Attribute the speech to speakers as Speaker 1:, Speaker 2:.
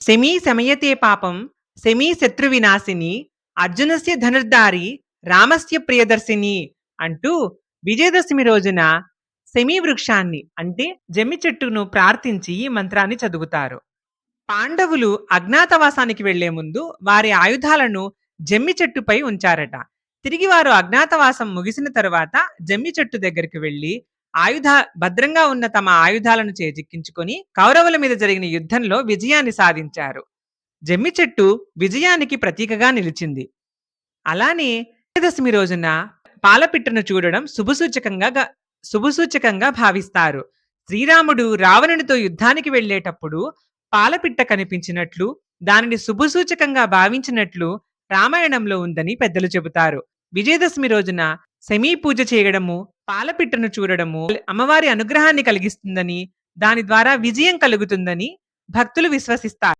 Speaker 1: శమీ శమయతే పాపం శమీ శత్రువినాశిని అర్జునస్య ధనుర్ధారి రామస్య ప్రియదర్శిని అంటూ విజయదశమి రోజున శమీ వృక్షాన్ని అంటే జమ్మి చెట్టును ప్రార్థించి ఈ మంత్రాన్ని చదువుతారు. పాండవులు అజ్ఞాతవాసానికి వెళ్లే ముందు వారి ఆయుధాలను జమ్మి చెట్టుపై ఉంచారట. తిరిగి వారు అజ్ఞాతవాసం ముగిసిన తరువాత జమ్మి చెట్టు దగ్గరికి వెళ్లి ఆయుధ భద్రంగా ఉన్న తమ ఆయుధాలను చేజిక్కించుకొని కౌరవుల మీద జరిగిన యుద్ధంలో విజయాన్ని సాధించారు. జమ్మి చెట్టు విజయానికి ప్రతీకగా నిలిచింది. అలానే విజయదశమి రోజున పాలపిట్టను చూడడం శుభసూచకంగా భావిస్తారు. శ్రీరాముడు రావణునితో యుద్ధానికి వెళ్ళేటప్పుడు పాలపిట్ట కనిపించినట్లు, దానిని శుభసూచకంగా భావించినట్లు రామాయణంలో ఉందని పెద్దలు చెబుతారు. విజయదశమి రోజున శమీ పూజ చేయడము, పాలపిట్టను చూడడము అమ్మవారి అనుగ్రహాన్ని కలిగిస్తుందని, దాని ద్వారా విజయం కలుగుతుందని భక్తులు విశ్వసిస్తారు.